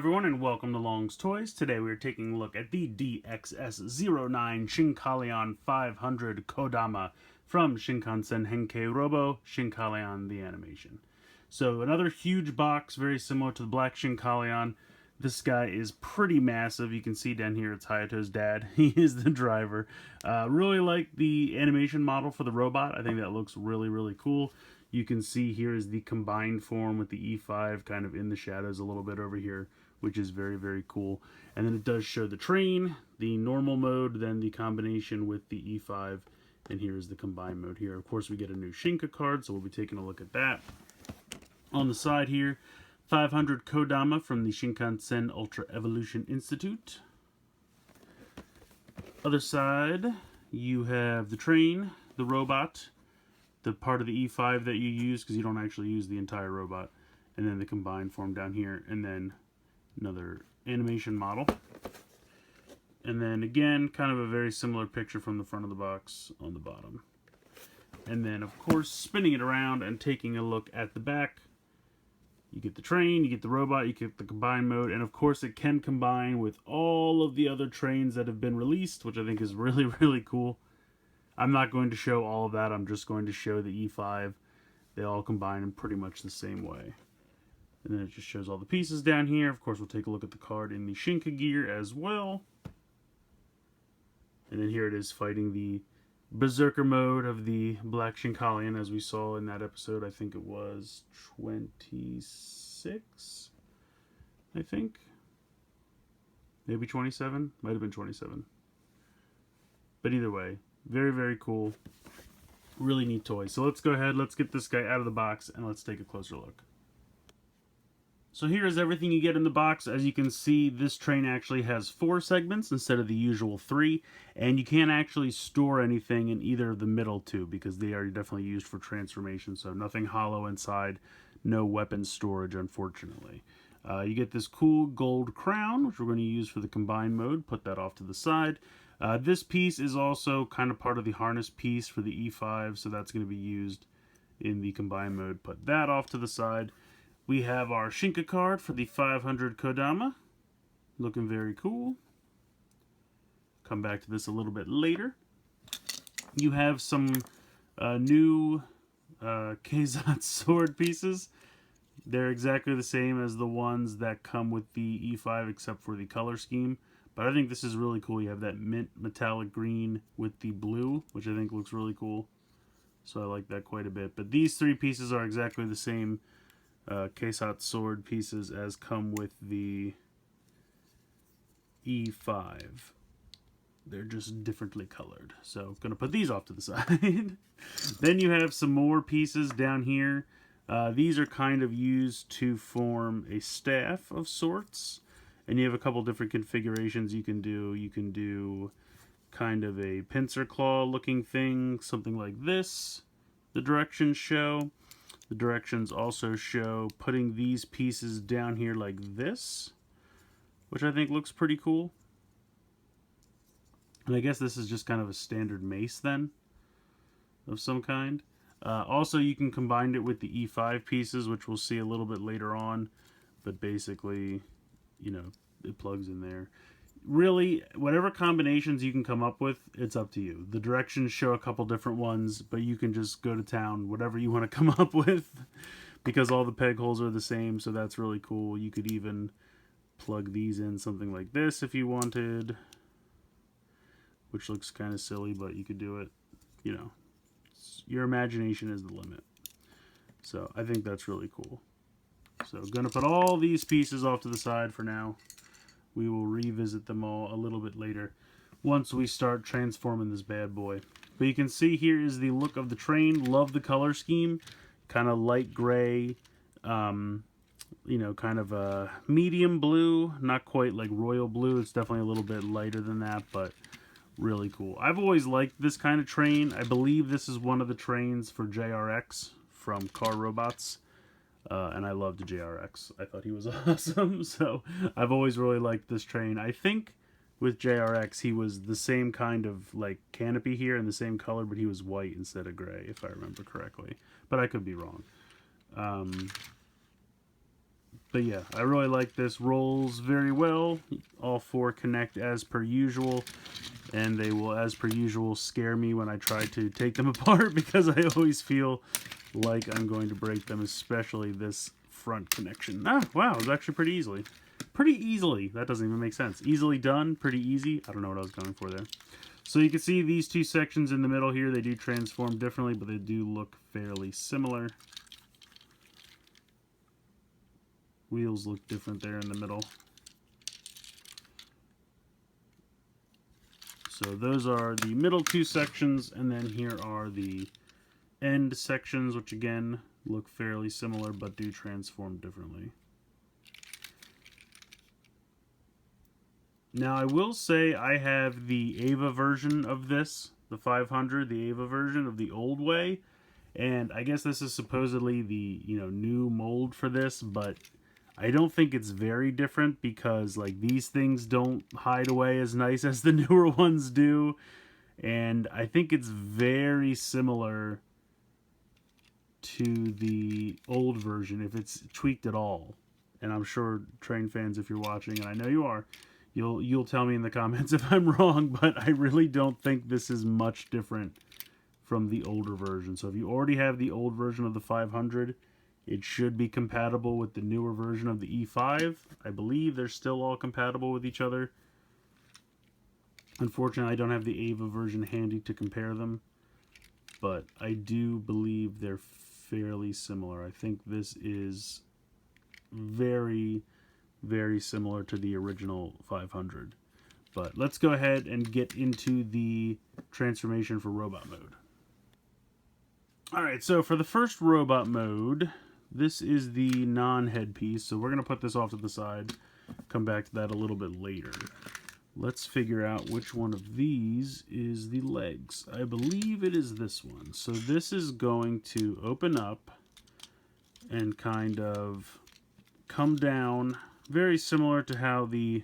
everyone, and welcome to Long's Toys. Today we are taking a look at the DXS09 Shinkalion 500 Kodama from Shinkansen Henkei Robo, Shinkalion the animation. So another huge box, very similar to the Black Shinkalion. This guy is pretty massive. You can see down here it's Hayato's dad. He is the driver. Really like the animation model for the robot. I think that looks really cool. You can see here is the combined form with the E5 kind of in the shadows a little bit over here, which is very cool. And then it does show the train, the normal mode, then the combination with the E5, and here is the combined mode here. Of course, we get a new Shinka card, so we'll be taking a look at that. On the side here, 500 Kodama from the Shinkansen Ultra Evolution Institute. Other side, you have the train, the robot, the part of the E5 that you use, because you don't actually use the entire robot, and then the combined form down here, and then another animation model. And then again, kind of a very similar picture from the front of the box on the bottom. And then, of course, spinning it around and taking a look at the back, you get the train, you get the robot, you get the combined mode, and of course it can combine with all of the other trains that have been released, which I think is really cool. I'm not going to show all of that, I'm just going to show the E5. They all combine in pretty much the same way. And then it just shows all the pieces down here. Of course, we'll take a look at the card in the Shinka gear as well. And then here it is fighting the Berserker mode of the Black Shinkalion, as we saw in that episode. I think it was 26, I think. Maybe 27? Might have been 27. But either way, very cool. Really neat toy. So let's go ahead, let's get this guy out of the box, and let's take a closer look. So here is everything you get in the box. As you can see, this train actually has 4 segments instead of the usual 3, and you can't actually store anything in either of the middle 2 because they are definitely used for transformation, so nothing hollow inside, no weapon storage, unfortunately. You get this cool gold crown, which we're going to use for the combined mode. Put that off to the side. This piece is also kind of part of the harness piece for the E5, so that's going to be used in the combined mode. Put that off to the side. We have our Shinka card for the 500 Kodama. Looking very cool. Come back to this a little bit later. You have some new Keizat sword pieces. They're exactly the same as the ones that come with the E5 except for the color scheme. But I think this is really cool. You have that mint metallic green with the blue, which I think looks really cool. So I like that quite a bit. But these 3 pieces are exactly the same Keizat sword pieces as come with the E5. They're just differently colored. So I'm going to put these off to the side. Then you have some more pieces down here. These are kind of used to form a staff of sorts. And you have a couple different configurations you can do. You can do kind of a pincer claw looking thing, something like this. The directions show. The directions also show putting these pieces down here like this, which I think looks pretty cool. And I guess this is just kind of a standard mace then, of some kind. Also, you can combine it with the E5 pieces, which we'll see a little bit later on. But basically, you know, it plugs in there. Really, whatever combinations you can come up with, it's up to you. The directions show a couple different ones, but you can just go to town, whatever you want to come up with, because all the peg holes are the same, so that's really cool. You could even plug these in something like this if you wanted, which looks kind of silly, but you could do it. You know, your imagination is the limit. So I think that's really cool. So I'm going to put all these pieces off to the side for now. We will revisit them all a little bit later once we start transforming this bad boy. But you can see here is the look of the train. Love the color scheme. Kind of light gray, you know, kind of a medium blue. Not quite like royal blue. It's definitely a little bit lighter than that, but really cool. I've always liked this kind of train. I believe this is one of the trains for JRX from Car Robots. And I loved JRX. I thought he was awesome, so I've always really liked this train. I think with JRX he was the same kind of like canopy here and the same color, but he was white instead of gray, if I remember correctly. But I could be wrong. But yeah, I really like this. Rolls very well. All four connect as per usual. And they will, as per usual, scare me when I try to take them apart because I always feel like I'm going to break them, especially this front connection. Ah, wow, it was actually pretty easily. Pretty easily. That doesn't even make sense. Easily done, pretty easy. I don't know what I was going for there. So you can see these two sections in the middle here, they do transform differently, but they do look fairly similar. Wheels look different there in the middle. So those are the middle two sections, and then here are the end sections, which again look fairly similar but do transform differently. Now I will say I have the Ava version of this, the 500, the Ava version of the old way, and I guess this is supposedly the, you know, new mold for this, but I don't think it's very different because like these things don't hide away as nice as the newer ones do, and I think it's very similar to the old version if it's tweaked at all. And I'm sure train fans, if you're watching, and I know you are, you'll tell me in the comments if I'm wrong, but I really don't think this is much different from the older version. So if you already have the old version of the 500, it should be compatible with the newer version of the E5. I believe they're still all compatible with each other. Unfortunately, I don't have the Ava version handy to compare them, but I do believe they're fairly similar. I think this is very, very similar to the original 500. But let's go ahead and get into the transformation for robot mode. Alright, so for the first robot mode, this is the non-headpiece, so we're going to put this off to the side, come back to that a little bit later. Let's figure out which one of these is the legs. I believe it is this one. So this is going to open up and kind of come down, very similar to how the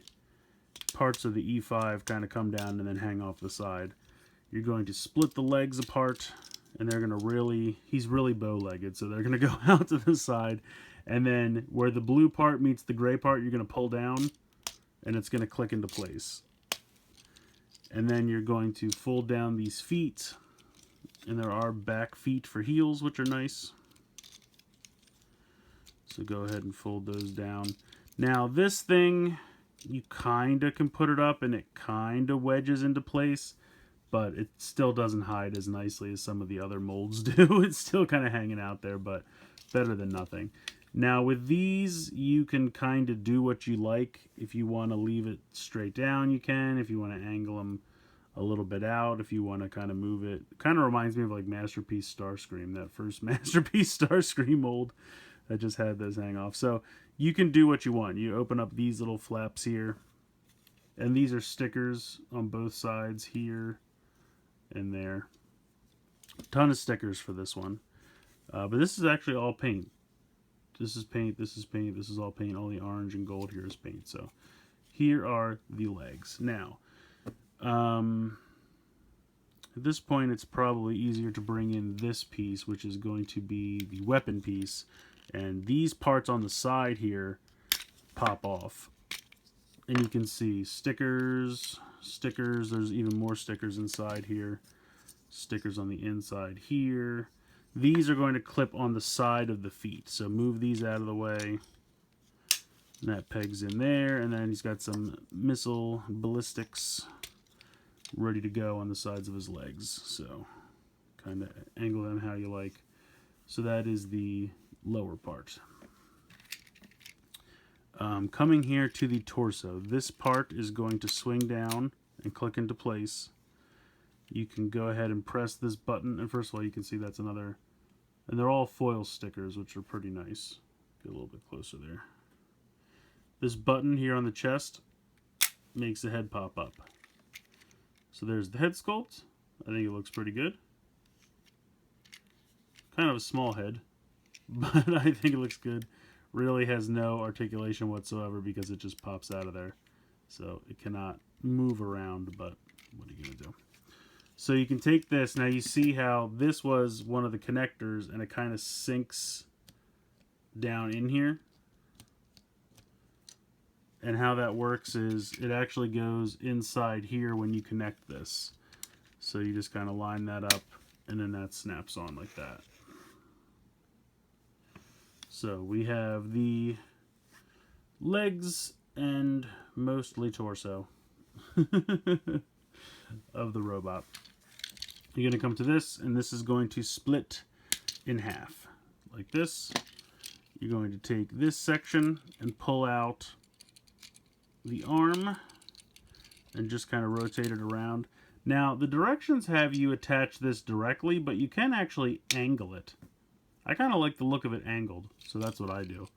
parts of the E5 kind of come down and then hang off the side. You're going to split the legs apart, and they're going to really, he's really bow-legged, so they're going to go out to the side, and then where the blue part meets the gray part, you're going to pull down, and it's going to click into place. And then you're going to fold down these feet, and there are back feet for heels, which are nice. So go ahead and fold those down. Now this thing, you kind of can put it up and it kind of wedges into place, but it still doesn't hide as nicely as some of the other molds do. It's still kind of hanging out there, but better than nothing. Now with these, you can kind of do what you like. If you want to leave it straight down, you can. If you want to angle them a little bit out, if you want to kind of move it. Kind of reminds me of like Masterpiece Starscream, that first Masterpiece Starscream mold that just had those hang off. So you can do what you want. You open up these little flaps here, and these are stickers on both sides here and there. A ton of stickers for this one. But this is actually all paint. This is paint, this is paint, this is all paint. All the orange and gold here is paint. So here are the legs. Now, at this point, it's probably easier to bring in this piece, which is going to be the weapon piece. And these parts on the side here pop off. And you can see stickers, stickers. There's even more stickers inside here. Stickers on the inside here. These are going to clip on the side of the feet. So move these out of the way. And that pegs in there. And then he's got some missile ballistics ready to go on the sides of his legs. So kind of angle them how you like. So that is the lower part. Coming here to the torso, this part is going to swing down and click into place. You can go ahead and press this button, and first of all you can see that's another, and they're all foil stickers, which are pretty nice. Get a little bit closer there. This button here on the chest makes the head pop up. So there's the head sculpt. I think it looks pretty good. Kind of a small head, but I think it looks good. Really has no articulation whatsoever because it just pops out of there. So it cannot move around, but what are you going to do? So you can take this. Now you see how this was one of the connectors and it kind of sinks down in here. And how that works is it actually goes inside here when you connect this. So you just kind of line that up, and then that snaps on like that. So we have the legs and mostly torso of the robot. You're going to come to this, and this is going to split in half like this. You're going to take this section and pull out the arm and just kind of rotate it around. Now, the directions have you attach this directly, but you can actually angle it. I kind of like the look of it angled, so that's what I do.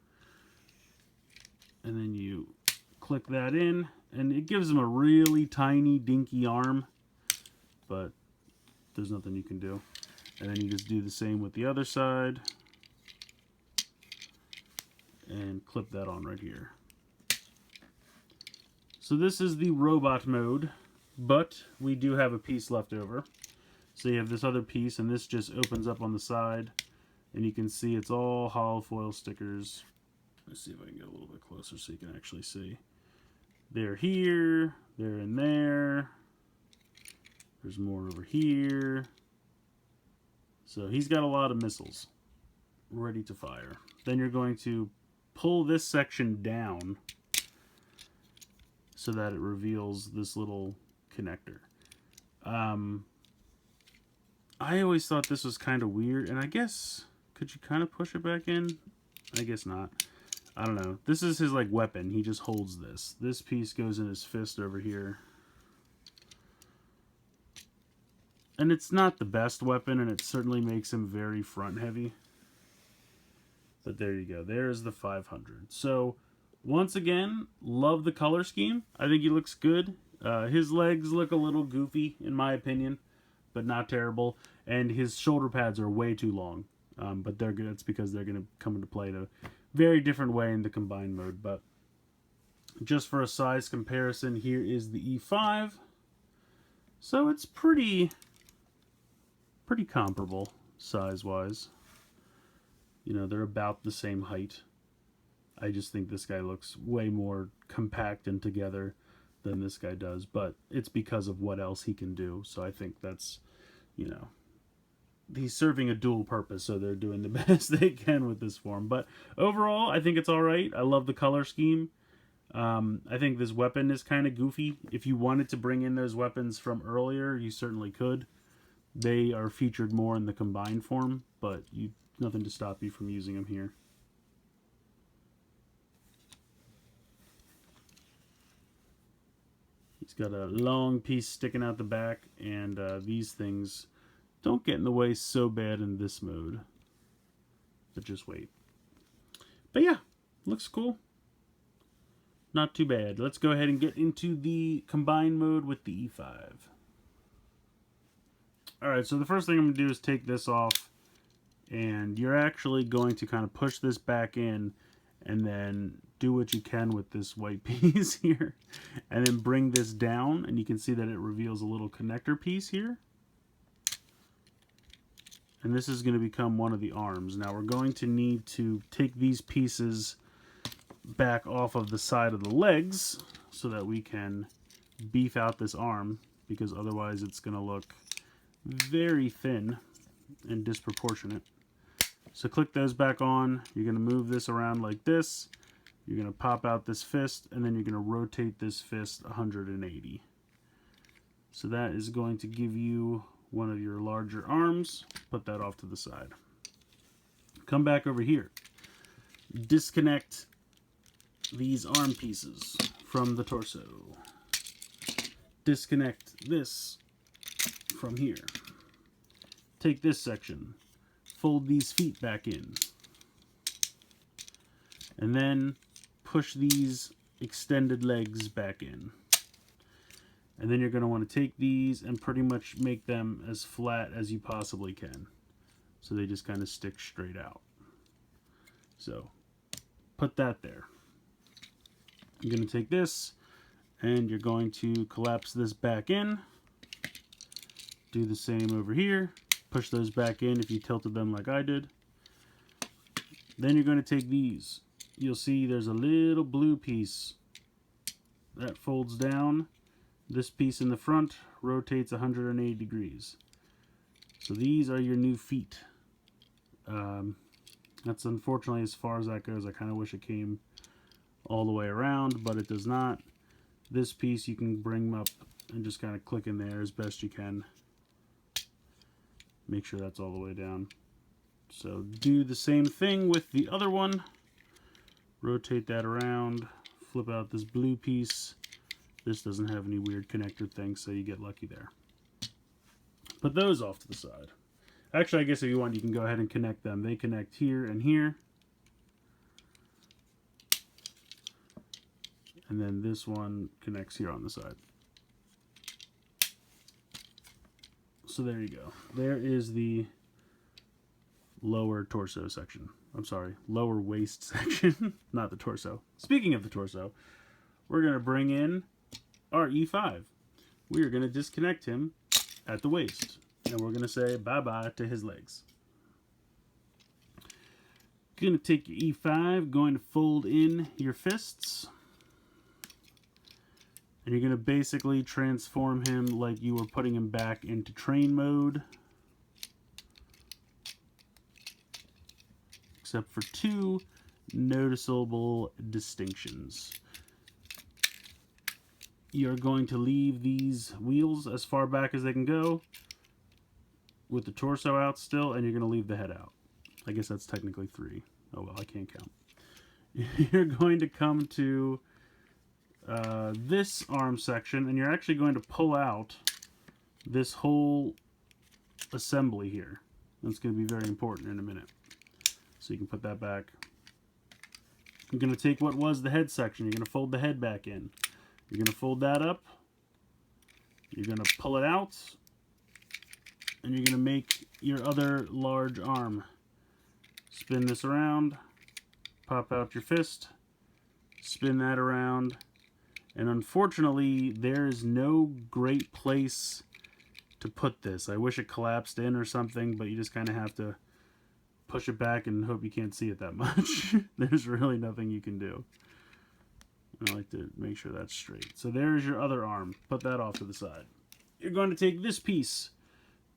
And then you click that in, and it gives them a really tiny, dinky arm, but there's nothing you can do. And then you just do the same with the other side, and clip that on right here. So this is the robot mode, but we do have a piece left over. So you have this other piece, and this just opens up on the side, and you can see it's all hollow foil stickers. Let's see if I can get a little bit closer so you can actually see. They're here, they're in there, there's more over here. So he's got a lot of missiles ready to fire. Then you're going to pull this section down so that it reveals this little connector. I always thought this was kind of weird, and I guess, could you kind of push it back in? I guess not. I don't know. This is his like weapon. He just holds this. This piece goes in his fist over here. And it's not the best weapon, and it certainly makes him very front heavy. But there you go. There's the 500. So, once again, love the color scheme. I think he looks good. His legs look a little goofy, in my opinion, but not terrible. And his shoulder pads are way too long. But they're good. It's because they're going to come into play in a very different way in the combined mode. But just for a size comparison, here is the E5. So it's pretty comparable size-wise. You know, they're about the same height. I just think this guy looks way more compact and together than this guy does, but it's because of what else he can do. So I think that's, you know, he's serving a dual purpose, so they're doing the best they can with this form. But overall, I think it's all right. I love the color scheme. I think this weapon is kind of goofy. If you wanted to bring in those weapons from earlier, you certainly could. They are featured more in the combined form, but nothing to stop you from using them here. He's got a long piece sticking out the back, and these things don't get in the way so bad in this mode. But just wait. But yeah, looks cool. Not too bad. Let's go ahead and get into the combined mode with the E5. Alright, so the first thing I'm going to do is take this off, and you're actually going to kind of push this back in and then do what you can with this white piece here, and then bring this down, and you can see that it reveals a little connector piece here. And this is going to become one of the arms. Now we're going to need to take these pieces back off of the side of the legs so that we can beef out this arm, because otherwise it's going to look very thin and disproportionate. So click those back on. You're going to move this around like this. You're going to pop out this fist, and then you're going to rotate this fist 180. So that is going to give you one of your larger arms. Put that off to the side. Come back over here. Disconnect these arm pieces from the torso. Disconnect this from here. Take this section. Fold these feet back in. And then push these extended legs back in. And then you're going to want to take these and pretty much make them as flat as you possibly can. So they just kind of stick straight out. So put that there. You're going to take this and you're going to collapse this back in. Do the same over here. Push those back in if you tilted them like I did. Then you're going to take these. You'll see there's a little blue piece that folds down. This piece in the front rotates 180 degrees. So these are your new feet. That's unfortunately as far as that goes. I kind of wish it came all the way around, but it does not. This piece you can bring up and just kind of click in there as best you can. Make sure that's all the way down. So do the same thing with the other one. Rotate that around, flip out this blue piece. This doesn't have any weird connector things, so you get lucky there. Put those off to the side. Actually, I guess if you want, you can go ahead and connect them. They connect here and here. And then this one connects here on the side. So there you go. There is the lower torso section. I'm sorry, lower waist section, not the torso. Speaking of the torso, we're going to bring in our E5. We are going to disconnect him at the waist. And we're going to say bye-bye to his legs. Going to take your E5, going to fold in your fists. And you're going to basically transform him like you were putting him back into train mode. Except for two noticeable distinctions. You're going to leave these wheels as far back as they can go, with the torso out still, and you're going to leave the head out. I guess that's technically 3. Oh well, I can't count. You're going to come to this arm section, and you're actually going to pull out this whole assembly here. That's going to be very important in a minute. So you can put that back. You're going to take what was the head section. You're going to fold the head back in. You're going to fold that up. You're going to pull it out. And you're going to make your other large arm. Spin this around. Pop out your fist. Spin that around. And unfortunately, there is no great place to put this. I wish it collapsed in or something, but you just kind of have to push it back and hope you can't see it that much. There's really nothing you can do. I like to make sure that's straight. So there's your other arm. Put that off to the side. You're going to take this piece.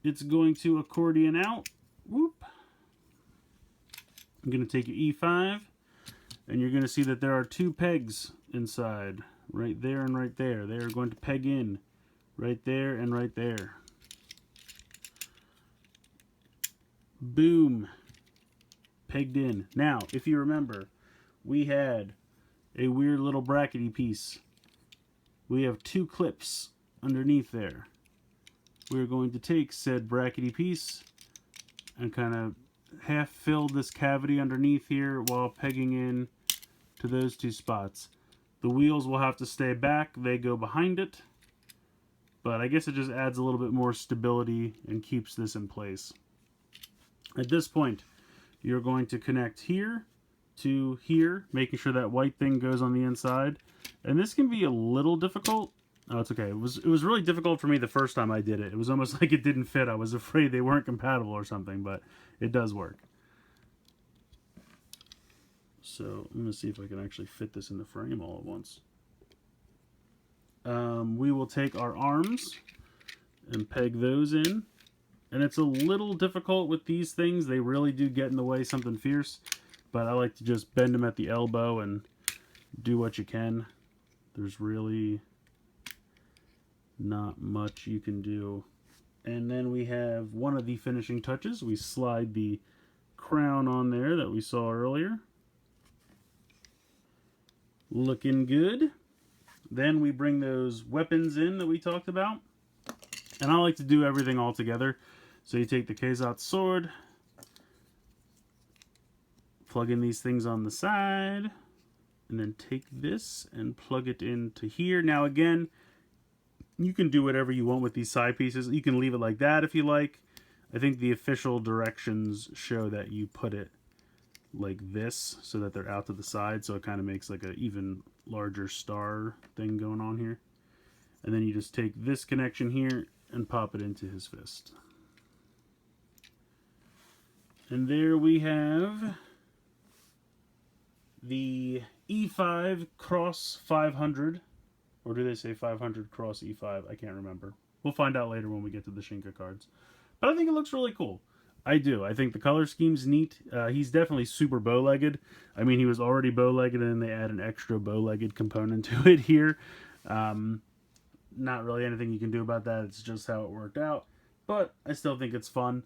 It's going to accordion out. Whoop. I'm going to take your E5, and you're going to see that there are 2 pegs inside. Right there and right there. They are going to peg in. Right there and right there. Boom. Pegged in. Now, if you remember, we had a weird little brackety piece. We have 2 clips underneath there. We're going to take said brackety piece and kind of half fill this cavity underneath here while pegging in to those 2 spots. The wheels will have to stay back. They go behind it. But I guess it just adds a little bit more stability and keeps this in place. At this point, you're going to connect here to here, making sure that white thing goes on the inside. And this can be a little difficult. Oh, it's okay. It was really difficult for me the first time I did it. It was almost like it didn't fit. I was afraid they weren't compatible or something, but it does work. So I'm going to see if I can actually fit this in the frame all at once. We will take our arms and peg those in. And it's a little difficult with these things. They really do get in the way something fierce. But I like to just bend them at the elbow and do what you can. There's really not much you can do. And then we have one of the finishing touches. We slide the crown on there that we saw earlier. Looking good. Then we bring those weapons in that we talked about. And I like to do everything all together. So you take the Keizatsu sword, plug in these things on the side, and then take this and plug it into here. Now again, you can do whatever you want with these side pieces. You can leave it like that if you like. I think the official directions show that you put it like this so that they're out to the side, so it kind of makes like an even larger star thing going on here. And then you just take this connection here and pop it into his fist. And there we have the E5 Cross 500 Or do they say 500 cross E5? I can't remember. We'll find out later when we get to the Shinka cards. But I think it looks really cool. I do. I think the color scheme's neat. He's definitely super bow-legged. I mean, he was already bow-legged, and then they add an extra bow-legged component to it here. Not really anything you can do about that. It's just how it worked out. But I still think it's fun.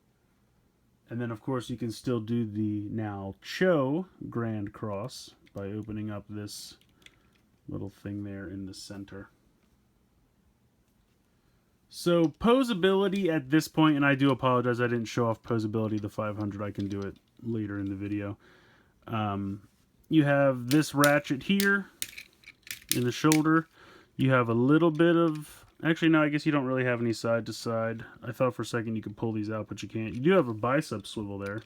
And then, of course, you can still do the now Cho Grand Cross by opening up this little thing there in the center. So posability at this point, and I do apologize I didn't show off posability the 500. I can do it later in the video. You have this ratchet here in the shoulder. You have a little bit of... Actually, no, I guess you don't really have any side to side. I thought for a second you could pull these out, but you can't. You do have a bicep swivel there.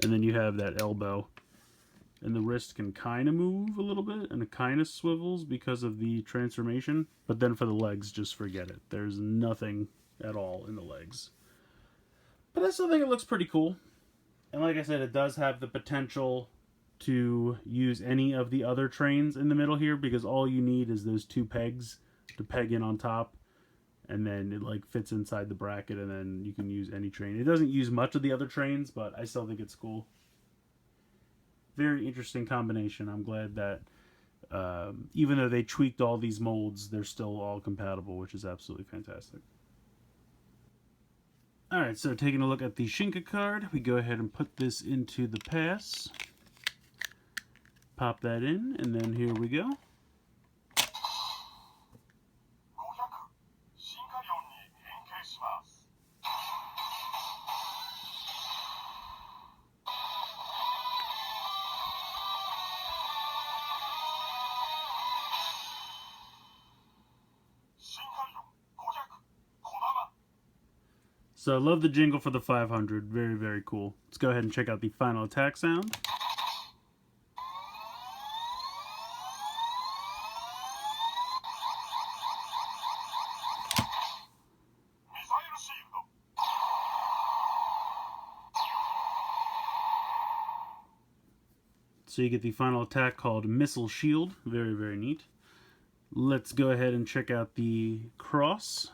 And then you have that elbow. And the wrist can kind of move a little bit, and it kind of swivels because of the transformation. But then for the legs, just forget it. There's nothing at all in the legs. But I still think it looks pretty cool. And like I said, it does have the potential to use any of the other trains in the middle here, because all you need is those two pegs to peg in on top. And then it like fits inside the bracket, and then you can use any train. It doesn't use much of the other trains, but I still think it's cool. Very interesting combination. I'm glad that even though they tweaked all these molds, they're still all compatible, which is absolutely fantastic. Alright, so taking a look at the Shinka card, we go ahead and put this into the pass. Pop that in, and then here we go. So I love the jingle for the 500. Very, very cool. Let's go ahead and check out the final attack sound. So you get the final attack called Missile Shield. Very, very neat. Let's go ahead and check out the cross.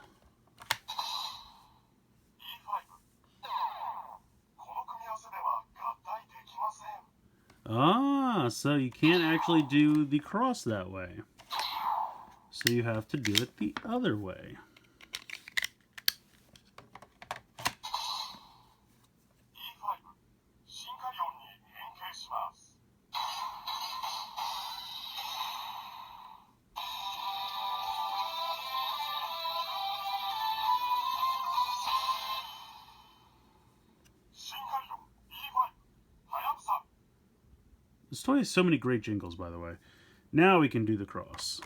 Ah, so you can't actually do the cross that way. So you have to do it the other way. This toy has so many great jingles, by the way. Now we can do the cross.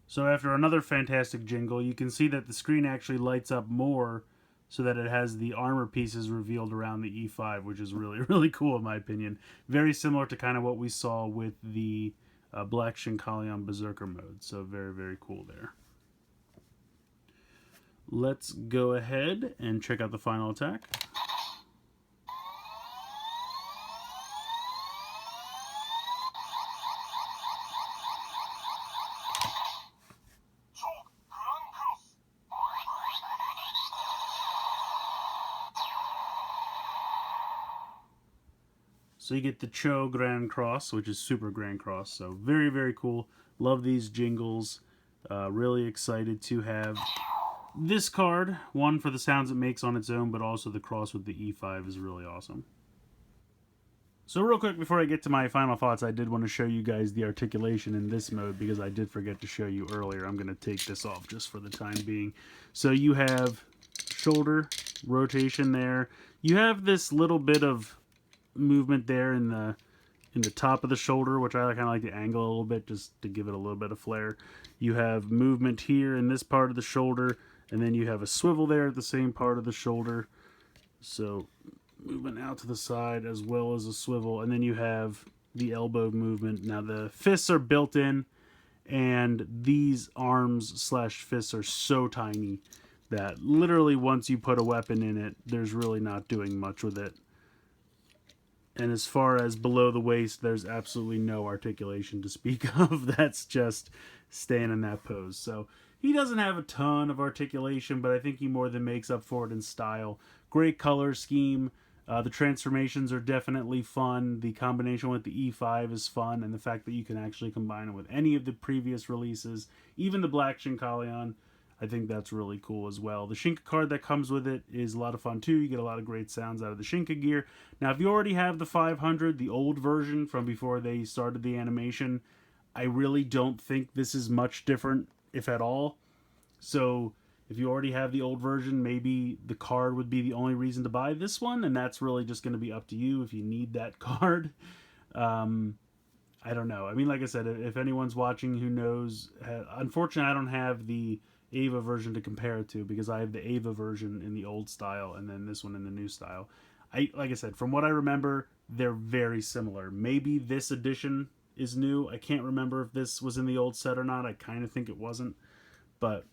So after another fantastic jingle, you can see that the screen actually lights up more so that it has the armor pieces revealed around the E5, which is really, really cool in my opinion. Very similar to kind of what we saw with the Black Shinkalion Berserker mode. So very, very cool there. Let's go ahead and check out the final attack. So you get the Cho Grand Cross, which is Super Grand Cross. So very, very cool. Love these jingles. Really excited to have this card. One, for the sounds it makes on its own, but also the cross with the E5 is really awesome. So real quick, before I get to my final thoughts, I did want to show you guys the articulation in this mode because I did forget to show you earlier. I'm going to take this off just for the time being. So you have shoulder rotation there. You have this little bit of movement there in the top of the shoulder, which I kind of like to angle a little bit just to give it a little bit of flair. You have movement here in this part of the shoulder, and then you have a swivel there at the same part of the shoulder. So movement out to the side as well as a swivel, and then you have the elbow movement. Now the fists are built in, and these arms slash fists are so tiny that literally once you put a weapon in it, there's really not doing much with it. And as far as below the waist, there's absolutely no articulation to speak of. That's just staying in that pose. So he doesn't have a ton of articulation, but I think he more than makes up for it in style. Great color scheme. The transformations are definitely fun. The combination with the E5 is fun, and the fact that you can actually combine it with any of the previous releases, even the Black Shinkalion, I think that's really cool as well. The Shinka card that comes with it is a lot of fun too. You get a lot of great sounds out of the Shinka gear. Now, if you already have the 500, the old version from before they started the animation, I really don't think this is much different, if at all. So if you already have the old version, maybe the card would be the only reason to buy this one, and that's really just going to be up to you if you need that card. I don't know. I mean, like I said, if anyone's watching who knows, unfortunately, I don't have the Ava version to compare it to because I have the Ava version in the old style and then this one in the new style. Like I said, from what I remember, they're very similar. Maybe this edition is new. I can't remember if this was in the old set or not. I kind of think it wasn't. But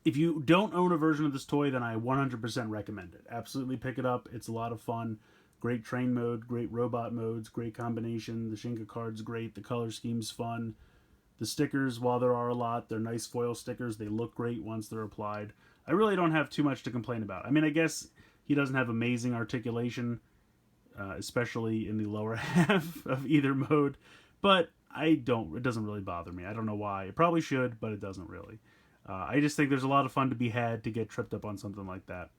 if you don't own a version of this toy, then I 100% recommend it. Absolutely pick it up. It's a lot of fun. Great train mode, great robot modes, great combination. The Shinka card's great. The color scheme's fun. The stickers, while there are a lot, they're nice foil stickers. They look great once they're applied. I really don't have too much to complain about. I mean, I guess he doesn't have amazing articulation, especially in the lower half of either mode, but it doesn't really bother me. I don't know why. It probably should, but it doesn't really. I just think there's a lot of fun to be had to get tripped up on something like that.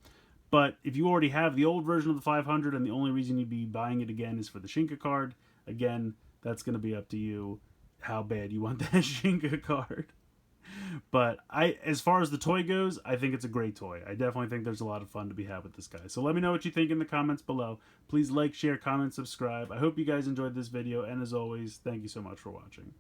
But if you already have the old version of the 500 and the only reason you'd be buying it again is for the Shinka card, again, that's going to be up to you how bad you want that Shinka card. But as far as the toy goes, I think it's a great toy. I definitely think there's a lot of fun to be had with this guy. So let me know what you think in the comments below. Please like, share, comment, subscribe. I hope you guys enjoyed this video, and as always, thank you so much for watching.